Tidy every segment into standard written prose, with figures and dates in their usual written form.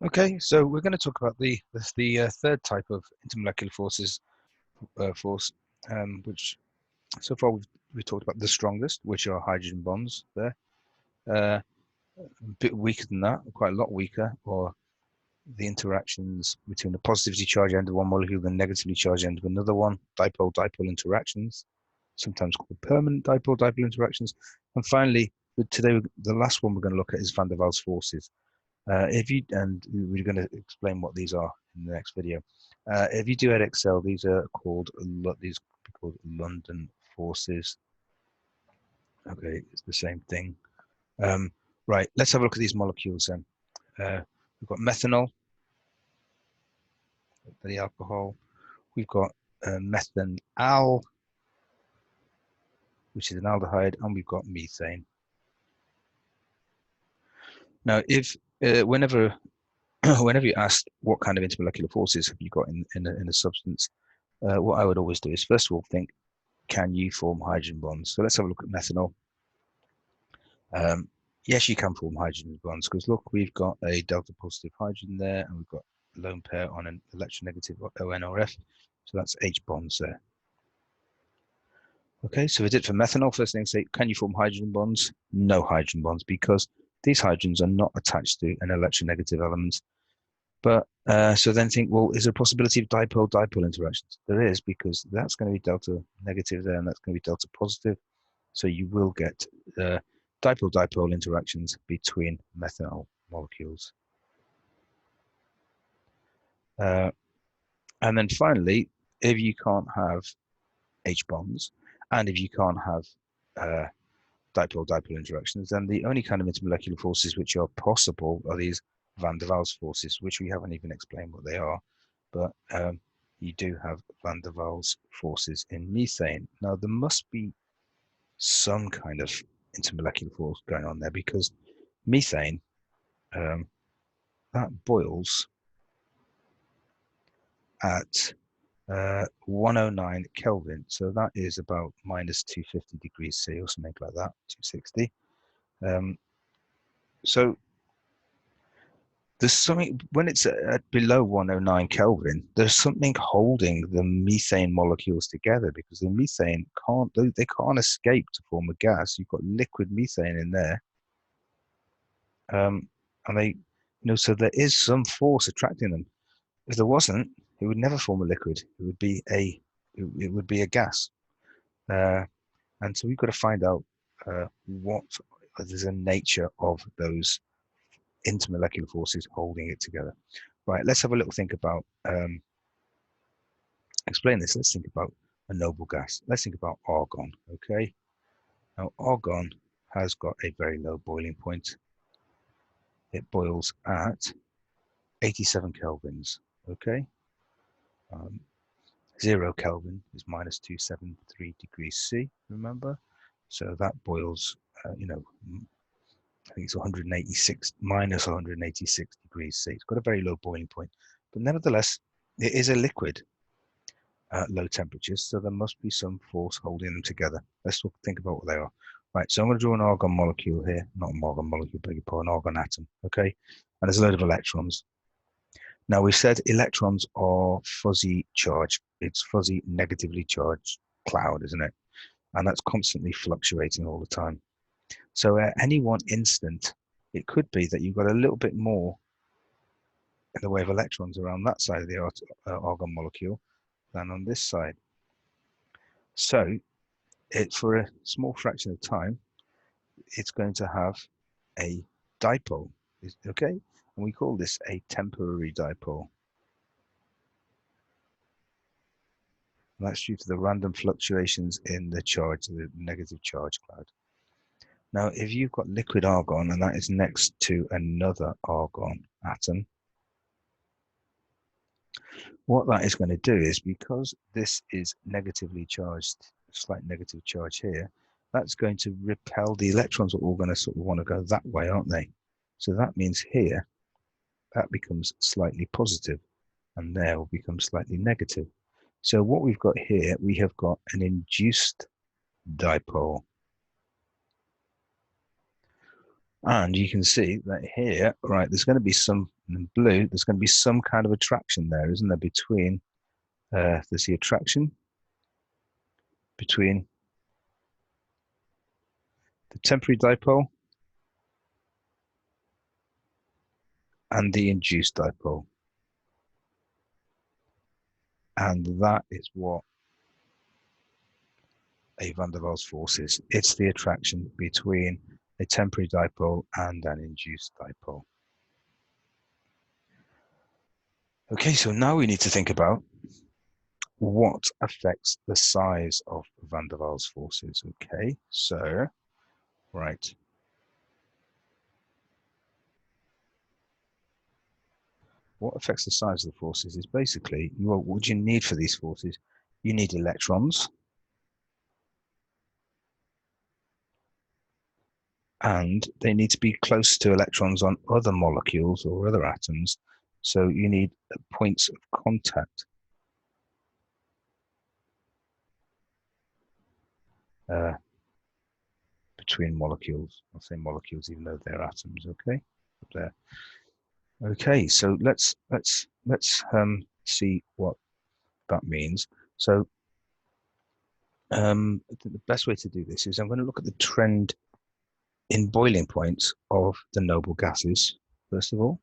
Okay, so we're going to talk about the third type of intermolecular forces, force, which so far we've talked about the strongest, which are hydrogen bonds. There, a bit weaker than that, quite a lot weaker, or the interactions between the positively charged end of one molecule and the negatively charged end of another one, dipole-dipole interactions, sometimes called permanent dipole-dipole interactions. And finally, today the last one we're going to look at is Van der Waals forces. We're going to explain what these are in the next video. If you do Excel, these are called London forces. Okay, it's the same thing. Right, let's have a look at these molecules then. We've got methanol, the alcohol. We've got methanal, which is an aldehyde, and we've got methane. Now, if whenever you're asked what kind of intermolecular forces have you got in a substance, what I would always do is first of all think, can you form hydrogen bonds? So let's have a look at methanol. Yes, you can form hydrogen bonds because look, we've got a delta positive hydrogen there, and we've got a lone pair on an electronegative ONRF. So that's H bonds there. Okay, so we did for methanol. First thing, say, can you form hydrogen bonds? No hydrogen bonds because these hydrogens are not attached to an electronegative element. But so then think, well, is there a possibility of dipole-dipole interactions? There is, because that's going to be delta negative there, and that's going to be delta positive. So you will get dipole-dipole interactions between methanol molecules. And then finally, if you can't have H bonds, and if you can't have dipole-dipole interactions, then the only kind of intermolecular forces which are possible are these Van der Waals forces, which we haven't even explained what they are. But you do have Van der Waals forces in methane. Now, there must be some kind of intermolecular force going on there because methane, that boils at 109 Kelvin. So that is about minus 250 degrees C or something like that, 260. So there's something, when it's at below 109 Kelvin, there's something holding the methane molecules together because the methane they can't escape to form a gas. You've got liquid methane in there. And so there is some force attracting them. If there wasn't, it would never form a liquid. It would be a gas. And so we've got to find out what is the nature of those intermolecular forces holding it together. Right, let's have a little think about, explain this. Let's think about a noble gas. Let's think about argon, okay? Now, argon has got a very low boiling point. It boils at 87 kelvins, okay? 0 Kelvin is minus 273 degrees C, remember? So that boils, I think it's 186, minus 186 degrees C. It's got a very low boiling point, but nevertheless, it is a liquid at low temperatures, so there must be some force holding them together. Let's think about what they are. Right, so I'm going to draw an argon molecule here, not an argon molecule, beg your pardon, an argon atom, okay? And there's a load of electrons. Now, we said electrons are fuzzy charge. It's fuzzy negatively charged cloud, isn't it? And that's constantly fluctuating all the time. So at any one instant, it could be that you've got a little bit more in the way of electrons around that side of the argon molecule than on this side. So for a small fraction of time, it's going to have a dipole, okay? And we call this a temporary dipole. And that's due to the random fluctuations in the charge, the negative charge cloud. Now, if you've got liquid argon and that is next to another argon atom, what that is going to do is, because this is negatively charged, slight negative charge here, that's going to repel. The electrons are all going to sort of want to go that way, aren't they? So that means here, that becomes slightly positive, and there will become slightly negative. So what we've got here, we have got an induced dipole. And you can see that here, right, there's going to be some, in blue, there's going to be some kind of attraction there, isn't there, between, there's the attraction between the temporary dipole and the induced dipole. And that is what a Van der Waals force is. It's the attraction between a temporary dipole and an induced dipole. Okay, so now we need to think about what affects the size of Van der Waals forces. Okay, so, right. What affects the size of the forces is basically, what do you need for these forces? You need electrons, and they need to be close to electrons on other molecules or other atoms. So you need points of contact. Between molecules. I'll say molecules even though they're atoms. Okay, up there. Okay, so let's see what that means. So the best way to do this is I'm going to look at the trend in boiling points of the noble gases first of all,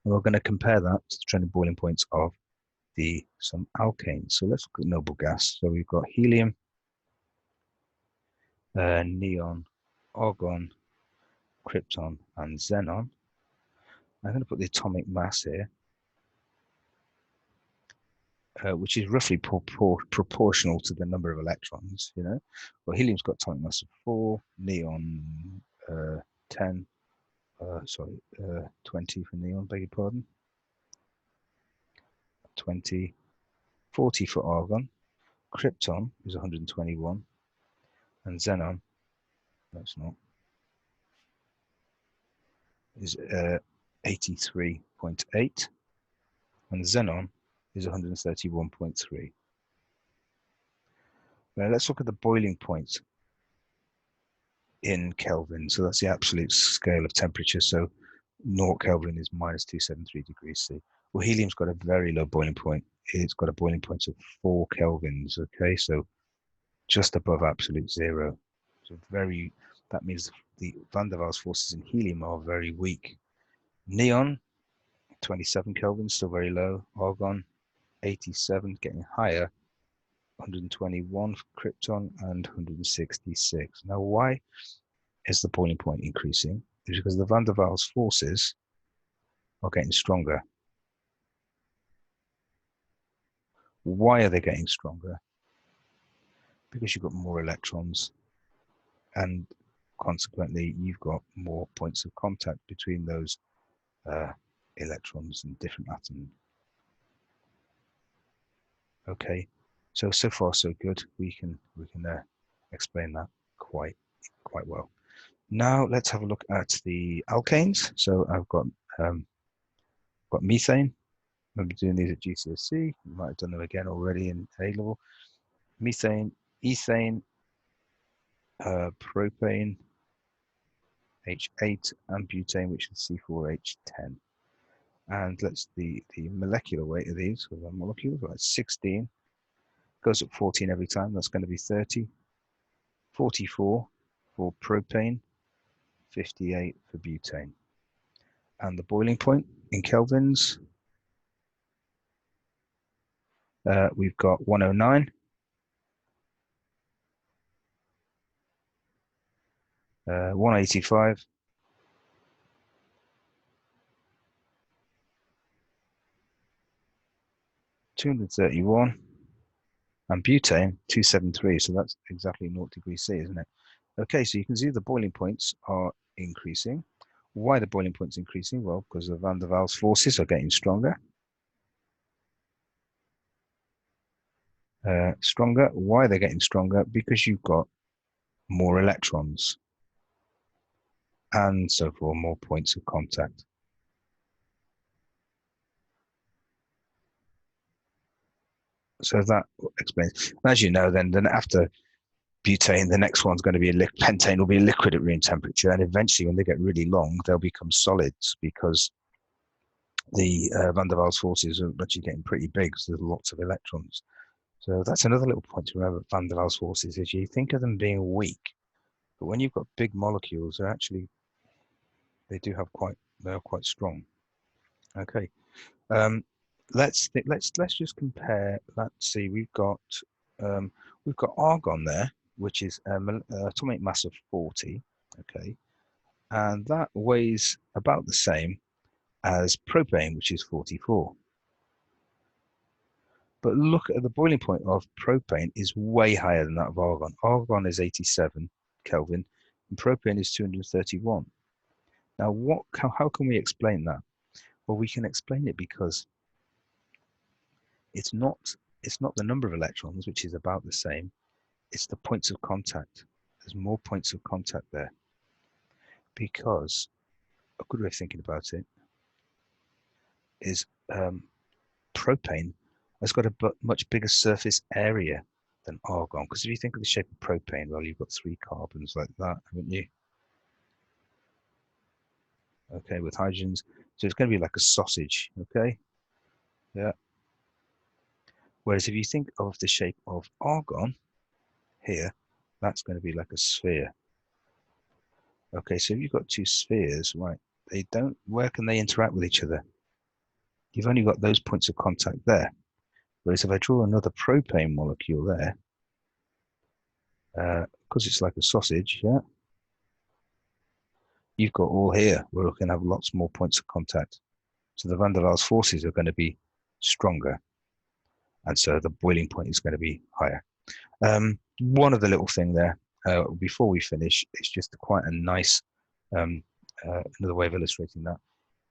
and we're going to compare that to the trend in boiling points of some alkanes. So let's look at noble gas. So we've got helium, neon, argon, krypton, and xenon. I'm going to put the atomic mass here, which is roughly proportional to the number of electrons, you know. Well, helium's got atomic mass of 4, neon 10, 20 for neon, beg your pardon. 20, 40 for argon. Krypton is 121, and xenon, that's not, is 83.8, and xenon is 131.3. Now let's look at the boiling point in Kelvin. So that's the absolute scale of temperature. So 0 Kelvin is minus 273 degrees C. Well, helium's got a very low boiling point. It's got a boiling point of 4 kelvins. Okay, so just above absolute zero. So that means the Van der Waals forces in helium are very weak. Neon, 27 kelvin, still very low. Argon, 87, getting higher. 121 for krypton and 166. Now, why is the boiling point increasing? It's because the Van der Waals forces are getting stronger. Why are they getting stronger? Because you've got more electrons, and consequently you've got more points of contact between those electrons in different atoms. Okay, so far so good. We can explain that quite well. Now let's have a look at the alkanes. So I've got methane. I've been doing these at GCSE. You might have done them again already in A level. Methane, ethane, propane, H8, and butane, which is C4H10. And let's the molecular weight of these with our molecules, right? 16 goes up 14 every time. That's going to be 30. 44 for propane, 58 for butane. And the boiling point in kelvins, we've got 109. 185, 231, and butane 273. So that's exactly 0 degrees C, isn't it? Okay, so you can see the boiling points are increasing. Why the boiling points increasing? Well, because the Van der Waals forces are getting stronger. Why they're getting stronger? Because you've got more electrons, and so forth, more points of contact. So that explains. As you know, then after butane, the next one's going to be pentane will be a liquid at room temperature, and eventually when they get really long, they'll become solids because the Van der Waals forces are actually getting pretty big, so there's lots of electrons. So that's another little point to remember about Van der Waals forces is you think of them being weak, but when you've got big molecules, they're actually, they are quite strong. Okay, let's just compare. Let's see, we've got argon there, which is atomic mass of 40. Okay, and that weighs about the same as propane, which is 44. But look at the boiling point of propane is way higher than that of argon. Argon is 87 Kelvin, and propane is 231. Now, how can we explain that? Well, we can explain it because it's not the number of electrons, which is about the same. It's the points of contact. There's more points of contact there because a good way of thinking about it is propane has got a much bigger surface area than argon. Because if you think of the shape of propane, well, you've got 3 carbons like that, haven't you? Okay, with hydrogens. So it's going to be like a sausage, okay? Yeah. Whereas if you think of the shape of argon here, that's going to be like a sphere. Okay, so if you've got 2 spheres, right, where can they interact with each other? You've only got those points of contact there. Whereas if I draw another propane molecule there, because it's like a sausage, yeah, you've got all here where we can have lots more points of contact. So the Van der Waals forces are going to be stronger. And so the boiling point is going to be higher. One other little thing there, before we finish, it's just quite a nice, another way of illustrating that.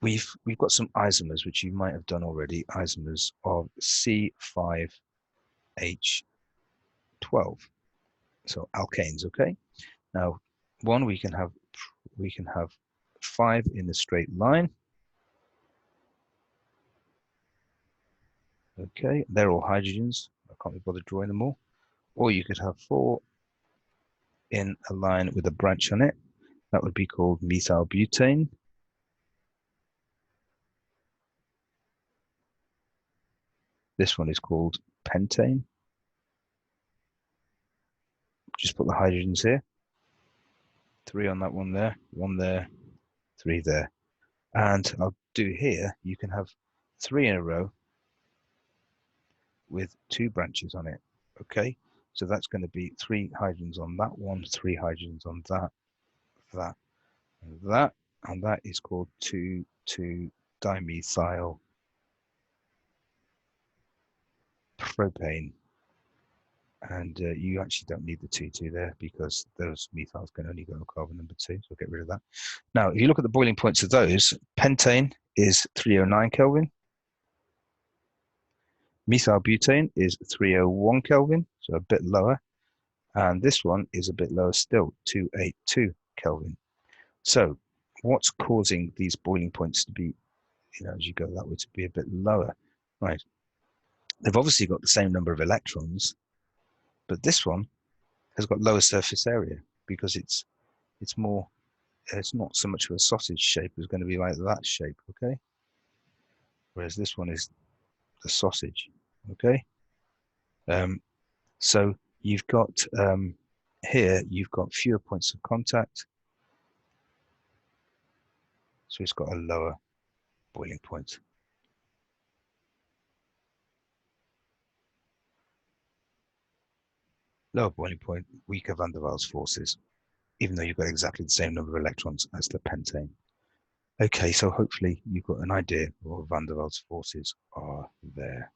We've got some isomers, which you might have done already, isomers of C5h12. So alkanes, okay? Now, we can have 5 in a straight line. Okay, they're all hydrogens. I can't be bothered drawing them all. Or you could have 4 in a line with a branch on it. That would be called methyl butane. This one is called pentane. Just put the hydrogens here. 3 on that one there, 1 there, 3 there. And I'll do here, you can have 3 in a row with 2 branches on it. Okay, so that's going to be 3 hydrogens on that one, 3 hydrogens on that, that, and that, and that is called 2,2-dimethyl propane. And you actually don't need the 2,2 there because those methyls can only go on carbon number 2, so get rid of that. Now, if you look at the boiling points of those, pentane is 309 Kelvin. Methyl butane is 301 Kelvin, so a bit lower. And this one is a bit lower still, 282 Kelvin. So what's causing these boiling points to be, as you go that way, to be a bit lower? Right. They've obviously got the same number of electrons, but this one has got lower surface area because it's not so much of a sausage shape. It's going to be like that shape, okay? Whereas this one is the sausage, okay? So you've got here, you've got fewer points of contact. So it's got a lower boiling point. Lower boiling point, weaker Van der Waals forces, even though you've got exactly the same number of electrons as the pentane. Okay, so hopefully you've got an idea of what Van der Waals forces are there.